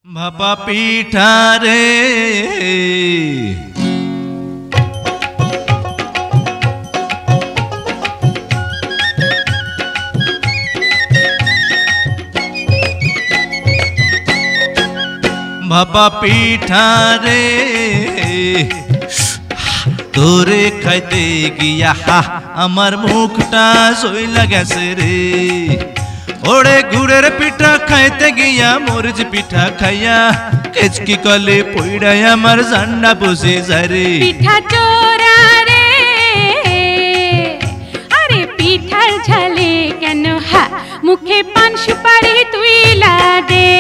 ভাপা পিঠা রে ভাপা পিঠা রে তোরে খাইতে গিয়া আমার মুখটা সইলা গেছে রে। ওরে গুড়ের পিঠা খাইতে গিয়া মরিচ পিঠা খাইয়া কেচকি কলে পইড়াই আমার জান্না বসে যায় রে। পিঠা চোরা রে আরে পিঠার ঝালে কেন মুখে পান সুপারি তুইলা দে।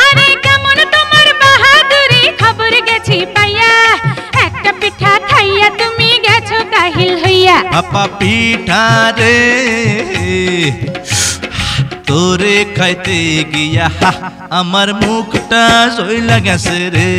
আরে কেমন তোমার বাহাদুরি খবর গেছি পাইয়া একটা পিঠা খাইয়া তুমি গেছো কাহিল হইয়া। ভাপা পিঠা রে তোরে খাইতে গিয়া আমার মুখটা সইলা গেছে রে।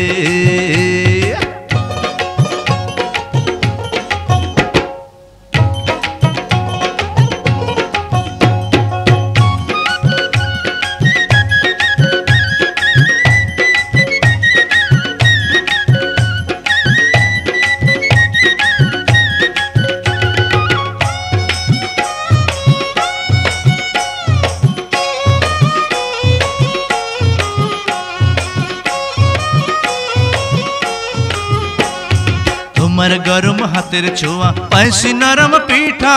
তোমার গরম হাতের ছোঁয়া পাইছি নরম পিঠা।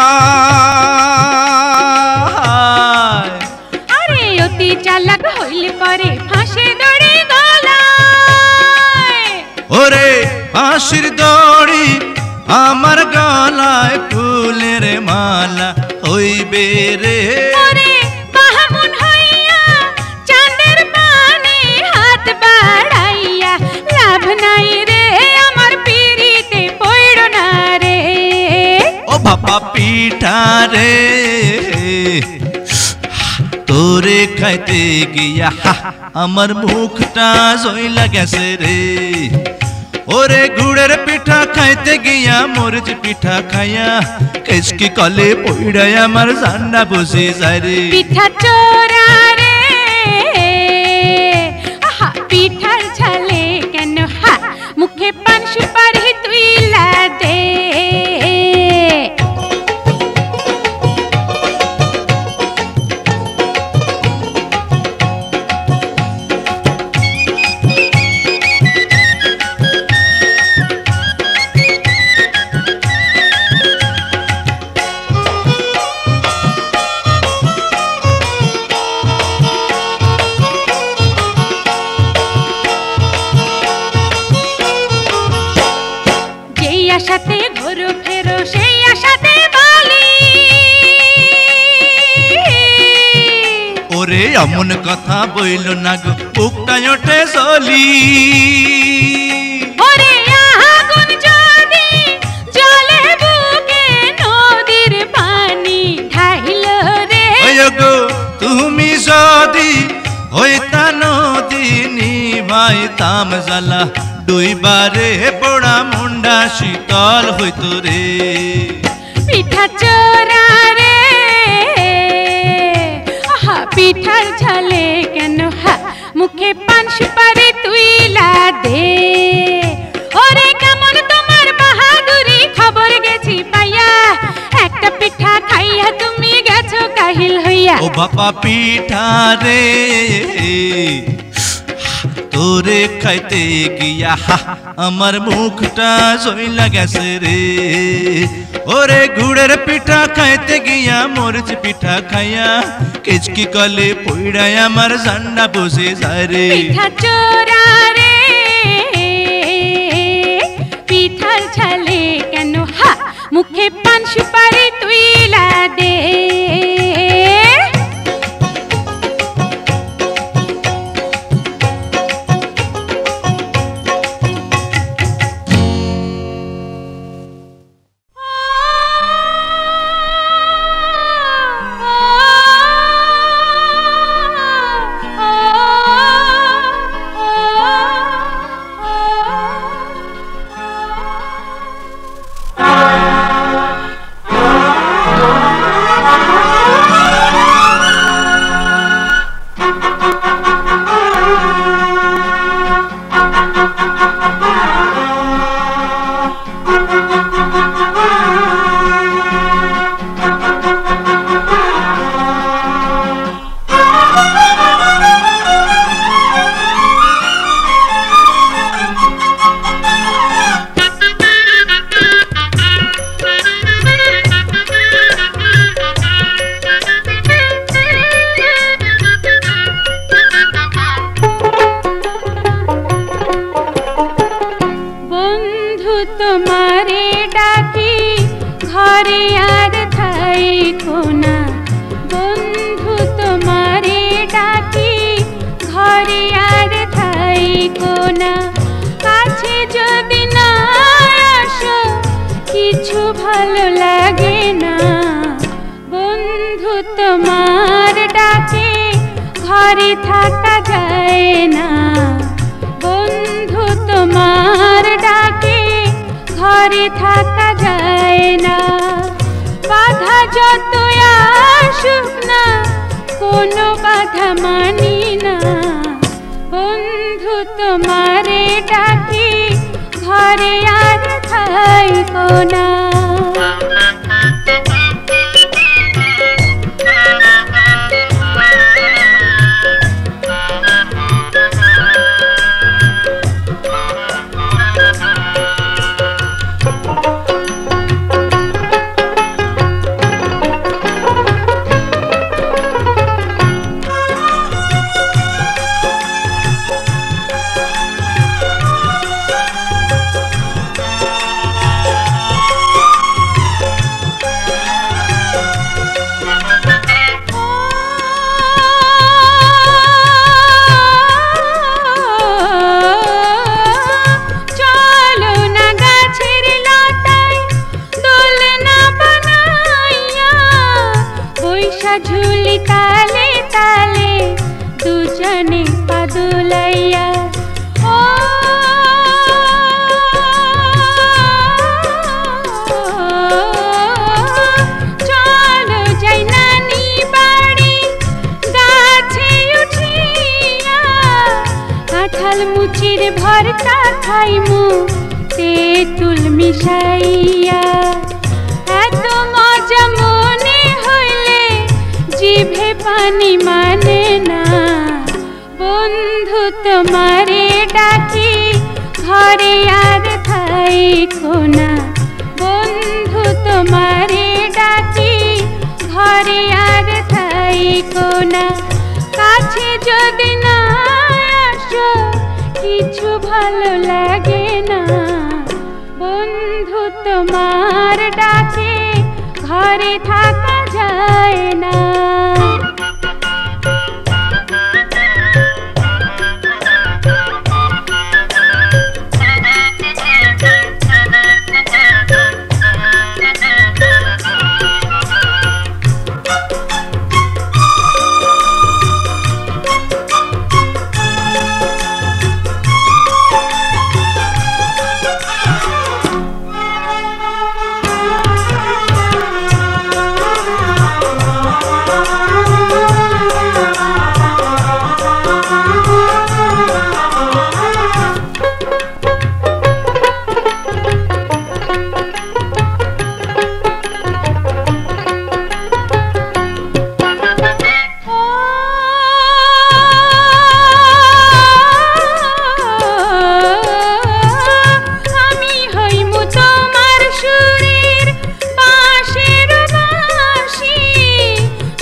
আরে অতি চালাক হইলে পরে ফাঁসে দড়ি গলায়। ওরে ফাঁসির দড়ি আমার গলায় ফুলের মালা হইবে রে। ওরে বাহামুন হইয়া চাঁদের পানে হাত বাড়াইয়া লাভ নাই রে আমার পিরিতে পড়ো না রে। ও ভাপা পিঠা রে তোরে খাইতে গিয়া আমার মুখটা সইলা গেছে রে। ওরে গুড়ের পিঠা খাইতে গিয়া মরিচ পিঠা খাইয়া কেচকি কলে পইড়াই আমার জান্না বসে যায় রে। পিঠা চোরা রে পিঠার ঝালে কেন মুখে পান সুপারি তুইলা দে। আশাতে ঘুরো ফেরো সেই আশাতে বলি। ওরে এমন কথা বইল না গো বুকটাই ওঠে চলি। ওরে আগুন যদি জলে বুকে নদীর পানি ঢাইল রে। ওই গো তুমি যদি হইতা নদী নিভাইতাম জ্বালা দুইবারে পোড়া মুন্ডা শীতল হইতো রে। পিঠা চোরা রে পিঠার ঝালে কেন মুখে পান সুপারি তুইলা দে। ওরে কেমন তোমার বাহাদুরি খবর গেছি পাইয়া একটা পিঠা খাইয়া তুমি গেছো কাহিল হইয়া। ও বাপা পিঠা রে তোরে খাইতে গিয়া আমার মুখটা সইলা গেছে রে। ওরে গুড়ের পিঠা খাইতে গিয়া মরিচ পিঠা খাইয়া কেচকি কলে পইড়াই আমার জান্না বসে যায় রে। পিঠা চোরা রে পিঠার ঝালে কেন মুখে পান সুপারি তুইলা দে। ঘরে থাকা যায় না, বন্ধু তোমার ডাকে ঘরে থাকা যায় না। বাধা যত আসুক না, কোনো বাধা মানি না, বন্ধু তোমারে ডাকে ঘরে আর থাইকো না। ঝুলি তালে তালে দুজনে পাদুলাইয়া, ও চলো যাই নানি বাড়ি গাছে উঠিয়া, কাঁঠাল মুচির ভর্তা খাইমু তেঁতুল মিশাইয়া। এত মজা মনে হইলে জিভে পানি মানে না, বন্ধু তোমারে ডাকি ঘরে আর থাইকো না, বন্ধু তোমারে ডাকি ঘরে আর থাইকো না। কাছে যদি না আসো কিছু ভালো লাগে না, বন্ধু তোমার ডাকে ঘরে থাকা যায় না।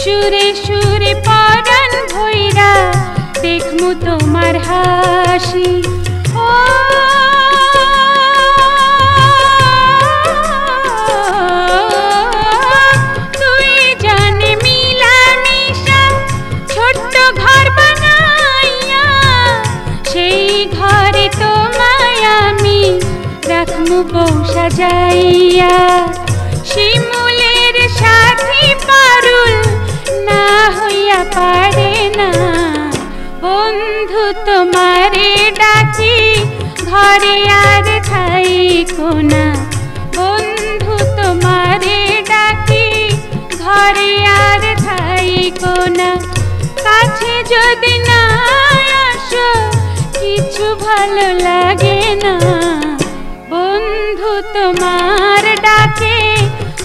সুরে সুরে পরাণ ভৈরা দেখমু তোমার হাসি, ও তুই জানে মিলামিশা ছোট্ট ঘর বানাইয়া, সেই ঘরে তোমায় আমি রাখমু বউ সাজাইয়া। শিমুলের সাথী পারুল না হইয়া পারে না, বন্ধু তোমারে ডাকি ঘরে আর থাইকো না, বন্ধু তোমারে ডাকি ঘরে আর থাইকো না। কাছে যদি না আসো কিছু ভালো লাগে না, বন্ধু তোমার ডাকে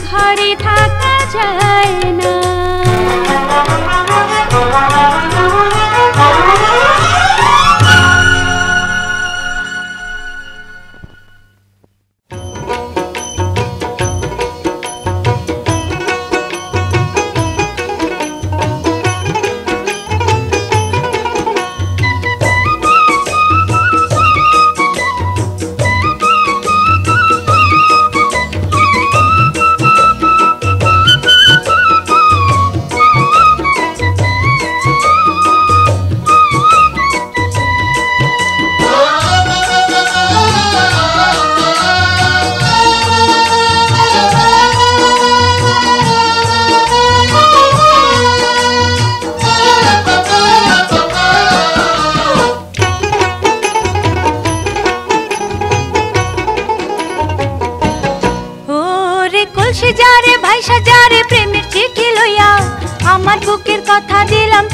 ঘরে থাকা যায় না।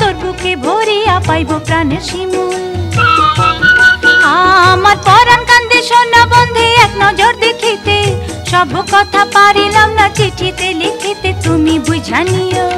তোর বুকে ভরিয়া পাইব প্রাণের শিমুল। আমার পরাণ কান্দে সোনা বন্ধে এক নজর দেখিতে, সব কথা পারিলাম না চিঠিতে লিখিতে, তুমি বুঝা নিও।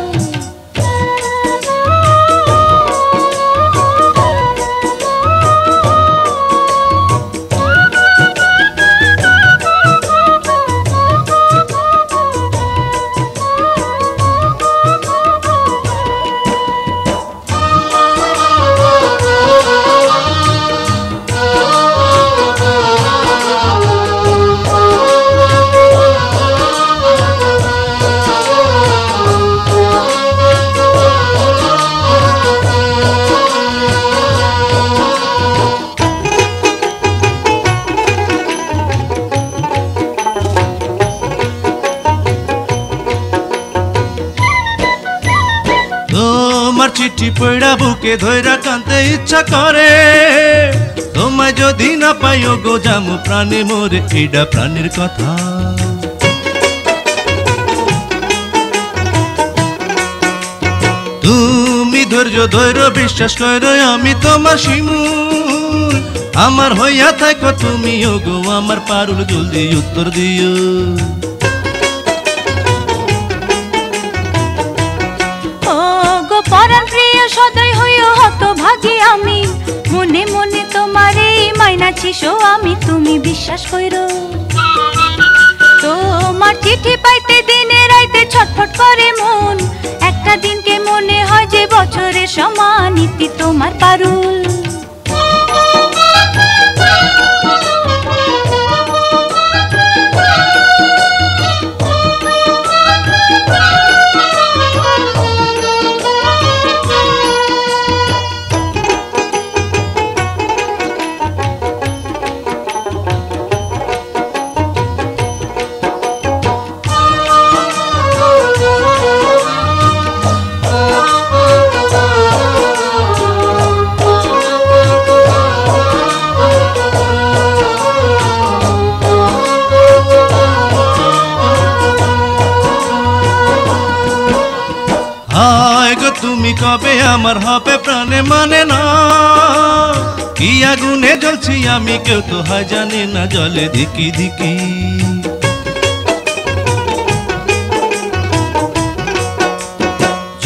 তোমার চিঠি পড়া বুকে ধইরা কাঁদতে ইচ্ছা করে, তোমায় যদি না পাইও গো জামু প্রাণে মোরে, এইডা প্রাণের কথা। তুমি ধৈর্য ধৈর্য বিশ্বাস করো আমি তোমার শিমুল, আমার হইয়া থাকো তুমি ও গো আমার পারুল, জলদি উত্তর দিও। পরাণ প্রিয় সদয় হইও হতভাগী আমি, মনে মনে তোমার এই মাইনাছি শো আমি, তুমি বিশ্বাস কইরো। তোমার চিঠি পাইতে দিনে রাইতে ছটফট করে মন, একটা দিনকে মনে হয় যে বছরের সমান, ইতি তোমার পারুল। তুমি কবে আমার হবে প্রাণে মানে না, কি আগুনে জ্বলছি আমি কেউ তো হয় জানি না, জলে ধিকি ধিকি।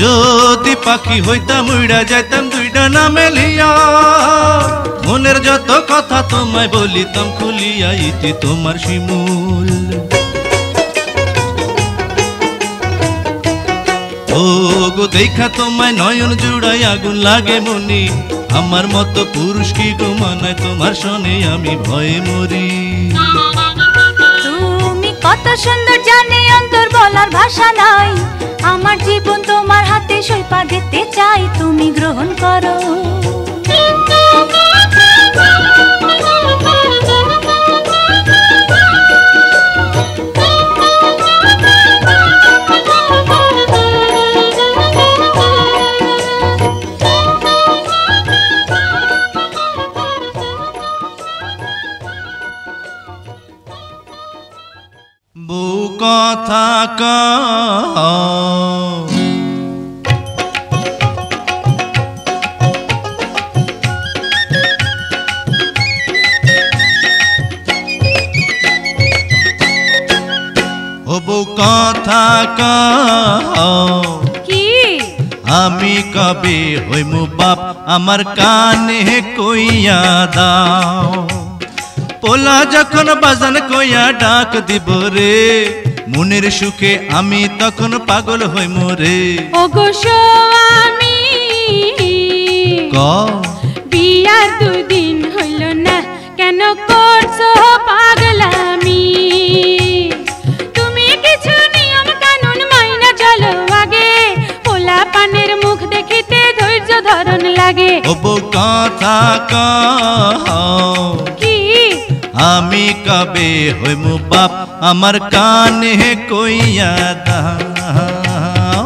যদি পাখি হইতাম উড়া যাইতাম দুইটা না মেলিয়া, মনের যত কথা তোমায় বলিতাম খুলিয়া, ইতি তোমার শিমুল। ও গো দেখা তোমায় নয়ন জুড়াই আগুন লাগে মনি, আমার মতো পুরুষ কি গো মানায় তোমার শোনে আমি ভয়ে মরি। তুমি কত সুন্দর জানে অন্তর বলার ভাষা নাই, আমার জীবন তোমার হাতে সইপা দিতে চাই, তুমি গ্রহণ করো। বউ কথা কও ও বউ কথা কও কি আমি কবে হইমু বাপ আমার কানে কইয়া দাও, পোলা যখন বাজান কইয়া ডাক দিব রে, মনের সুখে আমি তখন পাগল হইমু রে। ওগো স্বামী ক বিয়ার দুদিন হইল না, কেন করছো পাগলামি? তুমি কিছু নিয়ম কানুন মাইনা চলো আগে, পোলা পানের মুখ দেখিতে ধৈর্য ধরন লাগে। ও বউ কথা কও কি আমি কবে হইমু বাপ আমার কানে কইয়া দাও।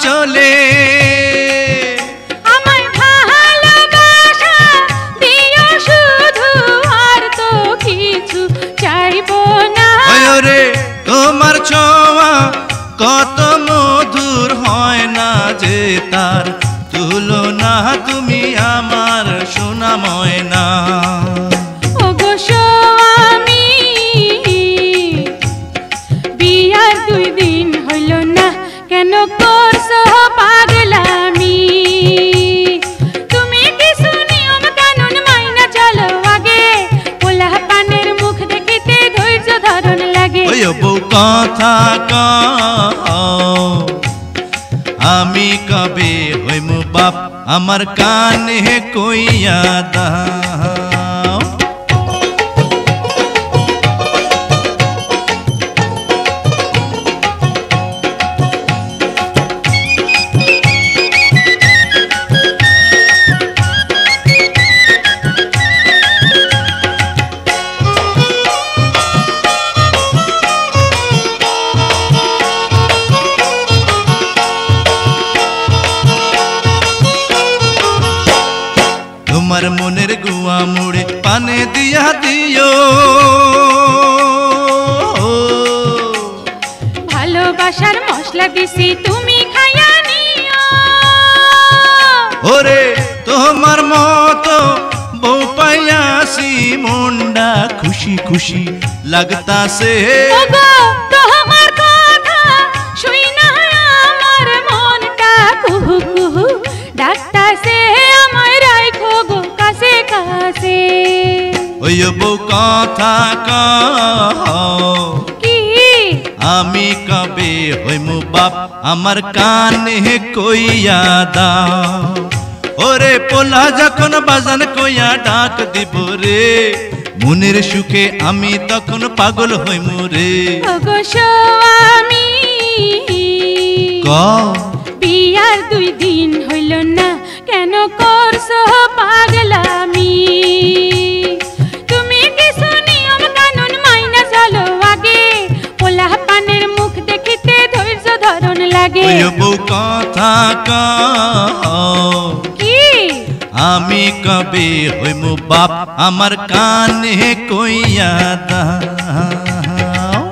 চলে আমায় ভালোবাসা দিও শুধু, আর তো কিছু চাইবো না। ওরে তোমার ছোঁয়া কত মধুর, হয় না যে তার তুলনা, তুমি আমার সোনা ময়না। ওগো স্বামী, বিয়ার 2 দিন হইল না, কেন করছো পাগলামি? তুমি কিছু নিয়ম কানুন মাইনা চলো আগে, পোলা পানের মুখ দেখিতে ধৈর্য ধারণ লাগে। ওই বউ কথা কও, আমি কবে হইমু বাপ, আমার কানে কইয়া দাও। তোমার মনের গুয়া মুড়ে পানে দিয়া দিও, ভালোবাসার মশলা দিছি তুমি খাইয়া নিও। ওরে তোমার মতো বউ পাইয়াছি, মনটা খুশি খুশি লাগতাছে। ওগো তোমার কথা শুইনা আমার মনটা কুহু কুহু ডাকতাছে, আমায় রাখো গো কাছে কাছে। ওই বউ কথা কও, কি আমি কবে হইমু বাপ, আমার কানে কইয়া দাও। ওরে পোলা যখন বাজান কইয়া ডাক দিব রে, মনের সুখে আমি তখন পাগল হইমু রে। ওগো স্বামী, কও বিয়ার 2 দিন হইল না, কেন করছো পাগলামি? তুমি কিছু নিয়ম কানুন মাইনা চলো আগে, পোলা পানের মুখ দেখিতে ধৈর্য ধারণ লাগে। ওই বউ কথা কও, কি আমি কবে হইমু বাপ, আমার কানে কইয়া দাও।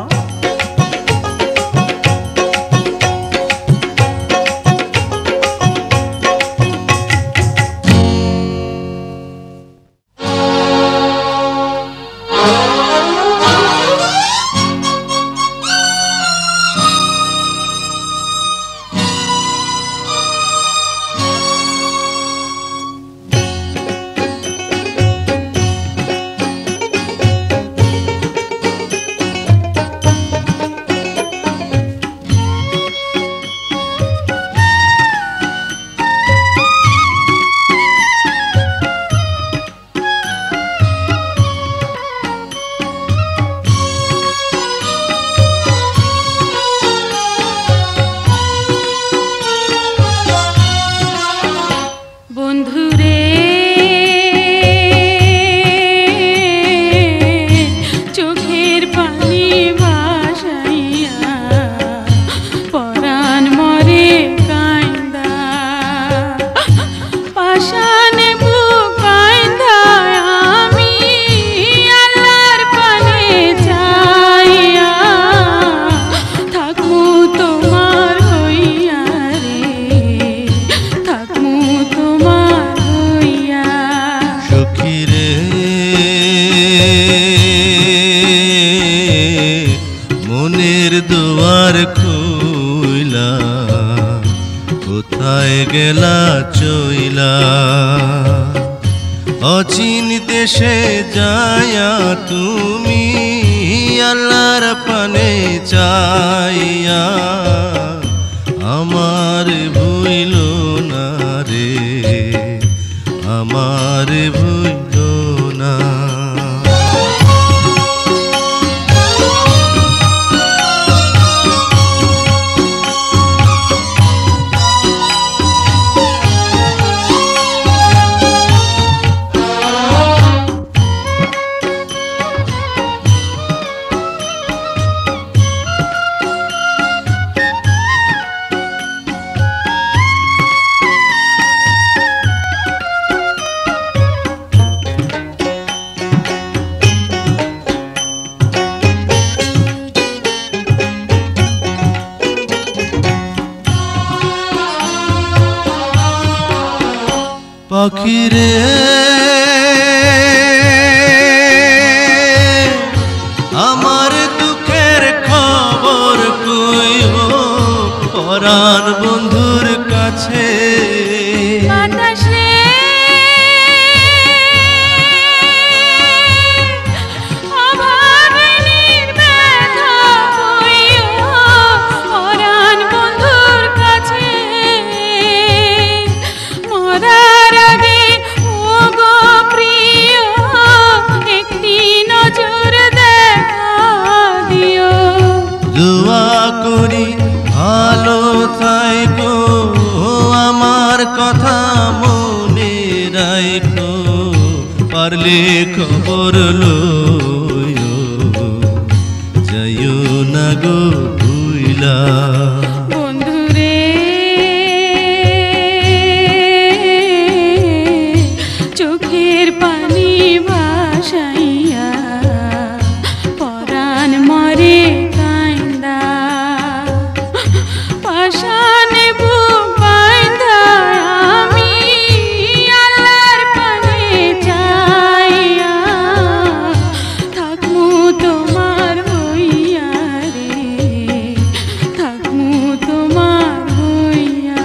কোথায় গেলা চইলা অচিন দেশে যায়া তুমি আল্লাহর পানে চাইয়া আমার ভুইল না রে আমার ভুইল না। পাখিরে আমার দুঃখের খবর কইও পরাণ বন্ধুর কাছে। বাতাস রে অভাগিনীর ব্যথা কইও পরাণ বন্ধুর কাছে। মরার আগে ওগো প্রিয় একটি নজর দেখা দিও। দোয়া করি ভালো থাইকো আমার কথা মনে রাইকো পারলে খবর লইও যাইও না গো ভুইলা। বন্ধুরে চোখের পানি ভাসাইয়া পরাণ মরে কান্দা পাশানে বুক বাইন্ধা আমি আল্লাহর পানে চাইয়া থাকমু তোমার হইয়া রে থাকমু তোমার হইয়া।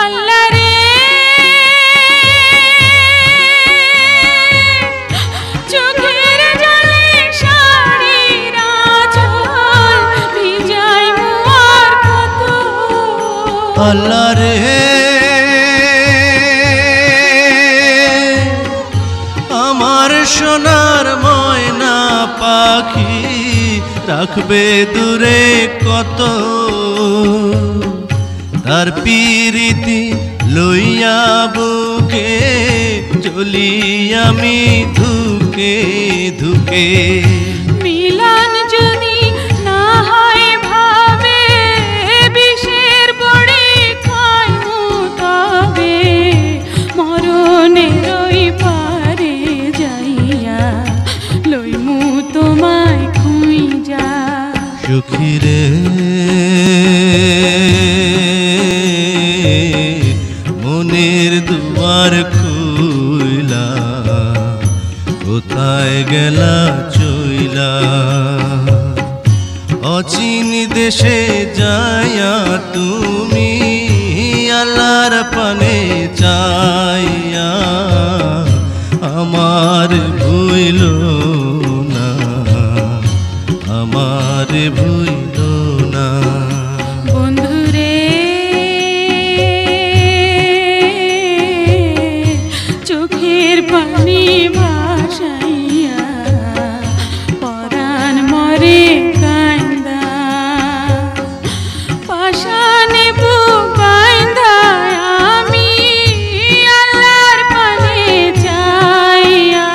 আল্লাহ রে চোখের জলে শাড়ির আঁচল ভিজাই মুয়ার কত। আল্লাহ রে আমার সোনার ময়না পাখি রাখবে দূরে কত। তার পিরিতি লইয়া বুকে চলি আমি ধুকে ধুকে। মিলন যদি না হয় ভাবে বিষের বড়ি খাইমু তবে মরণের ওই পারে যাইয়া লইমু তোমায় খুঁইজা। সখীরে মনের দুয়ার খুইলা কোথায় গেলা চইলা। অচিন দেশে যায়া তুমি আল্লাহর পানে চাইয়া আমার ভুইল না আমার ভুইল না। বন্ধুরে চোখের পানি ভাসাইয়া পরাণ মরে কান্দা পাশানে বুক বাইন্ধা আমি আল্লাহর পানে চাইয়া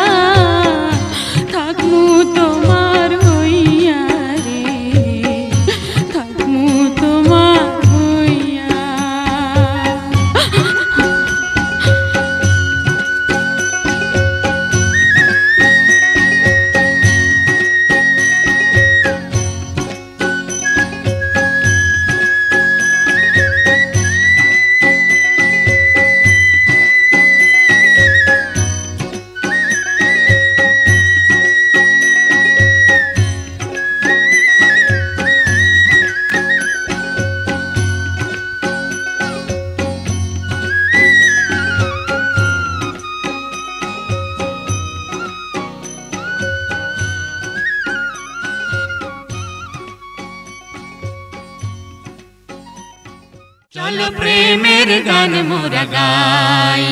চলো প্রেমের গান মোরা গাই।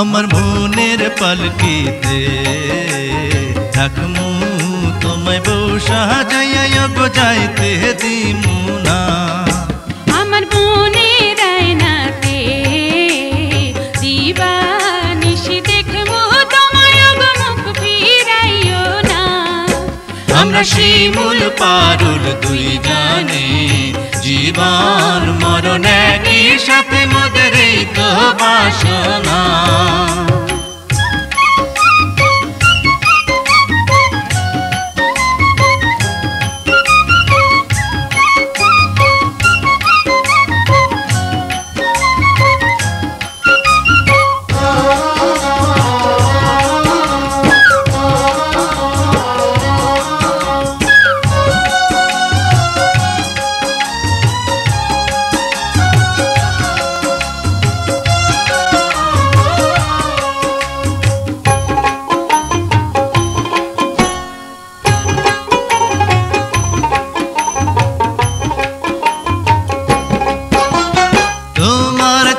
আমার মনের পালকিতে রাখমু তোমায় বউ সাজাইয়া গো যাইতে দিমু না। আমার মনের আয়নাতে দিবানিশি দেখবো তোমায় গো মুখ ফিরাইও না। আমরা শিমুল পারুল দুই জানে জীবন মরণ একই সাথে মোদের এই তো বাসনা।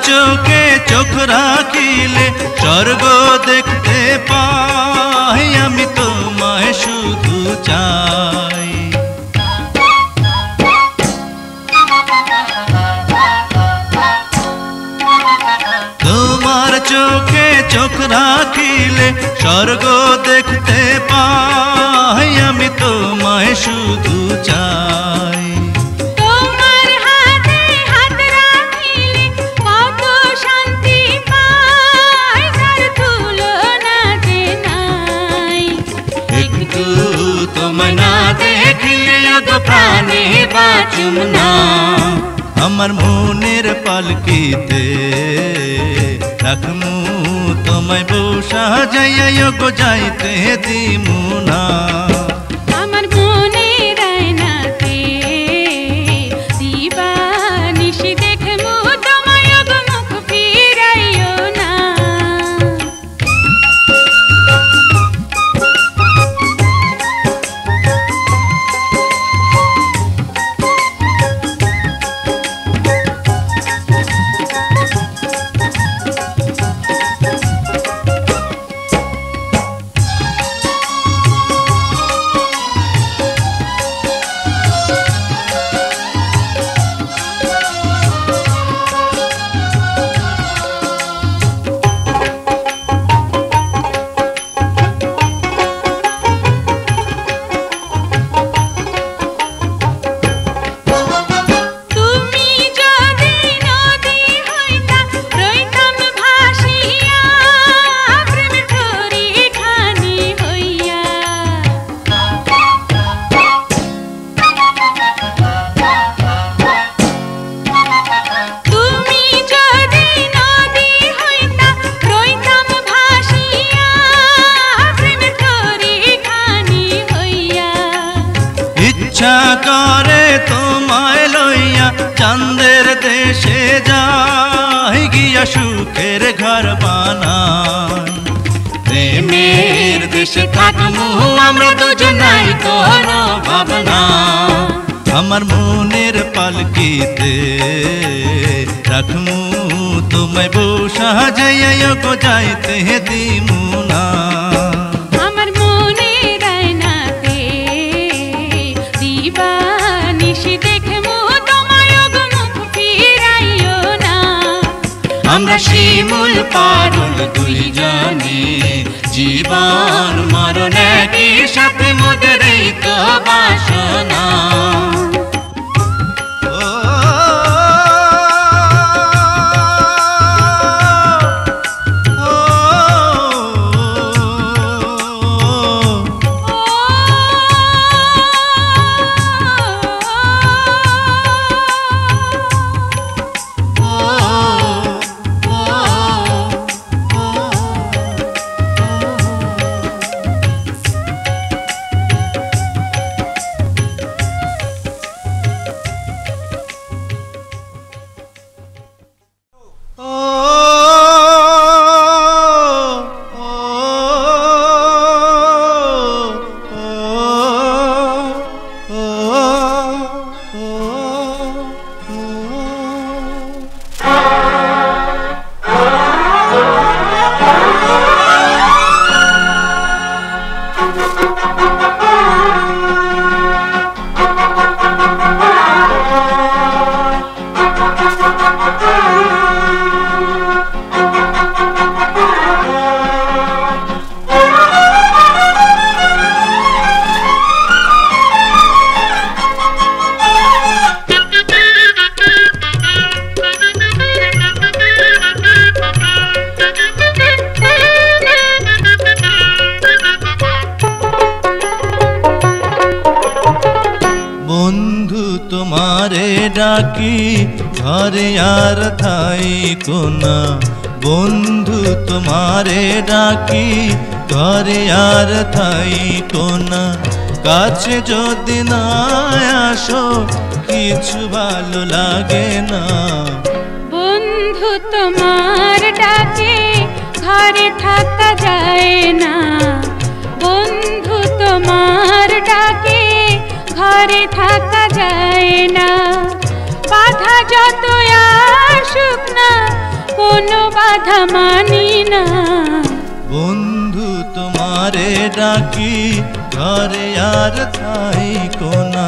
চোখে চোখ রাখিলে স্বর্গ দেখতে পাই, আমি তোমায় শুধু চাই। তোমার চোখে চোখ রাখিলে স্বর্গ দেখতে পাই, আমি তোমায় শুধু চাই। তোমায় না দেখলে গো প্রাণে বাঁচুম না। আমার মনের পালকিতে রাখমু তোমায় বউ সাজাইয়া গো যাইতে দিমু না। আমার মনের আয়নাতে দিবানিশি দেখবো তোমায় গো মুখ ফিরাইও না। ইচ্ছা করে তোমায় লইয়া চাঁদের দেশে যাই, গিয়া সুখের ঘর বানাই। প্রেমের দেশে থাকমু আমরা দুজনাই কোনো ভাবনা। আমার মনের পালকিতে রাখমু তোমায় বউ সাজাইয়া গো যাইতে দিমু না। আমার মনের আয়নাতে দিবানিশি দেখবো তোমায় গো মুখ ফিরাইও না। আমরা শিমুল পারুল দুই জানে জীবন মরণ একই সাথে মোদের এই তো বাসনা। বন্ধু তোমারে ডাকি ঘরে আর থাইকো না, বন্ধু তোমারে ডাকি ঘরে আর থাইকো না, কাছে যদি না আসো কিছু ভালো লাগে না। বন্ধু তোমার ডাকে ঘরে থাকা যায় না, বন্ধু তোমার ডাকে ঘরে থাকা যায় না, বাধা যত আসুক না কোনো বাধা মানি না। বন্ধু তোমারে ডাকি ঘরে আর থাইকো না।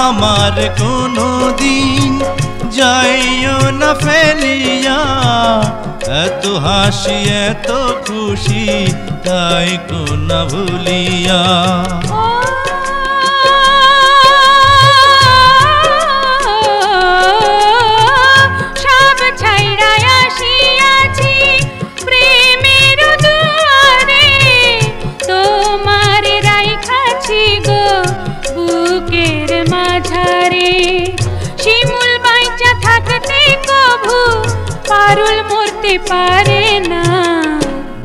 আমার কোনো দিন যাইও না ফেলিয়া, এত হাসি এত খুশি তাই কোনা ভুলিয়া। সব ছাইড়া আসিয়াছি প্রেমের দুয়ারে, তোমার রাইখাছি গো বুকের মাঝারে, শিমুল বাইচা থাকতে কভু পারুল মরতে পারে না।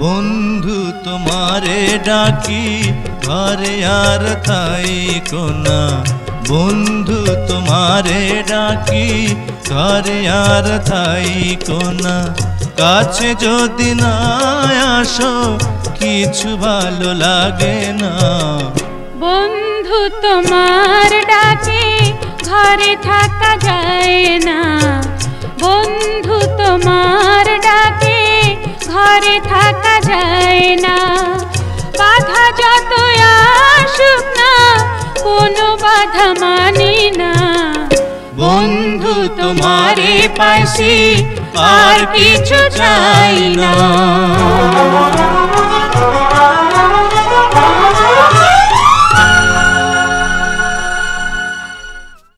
বন্ধু তোমারে ডাকি ঘরে আর থাইকো না, বন্ধু তোমারে ডাকি ঘরে আর থাইকো না, কাছে যদি না আসো কিছু ভালো লাগে না। বন্ধু তোমার ডাকে ঘরে থাকা যায় না, বন্ধু তোমার ডাকে ঘরে থাকা যায় না, বাধা যত আসুক না কোনো বাধা মানি না। বন্ধু তোমারে পাইছি আর কিছু চাই না।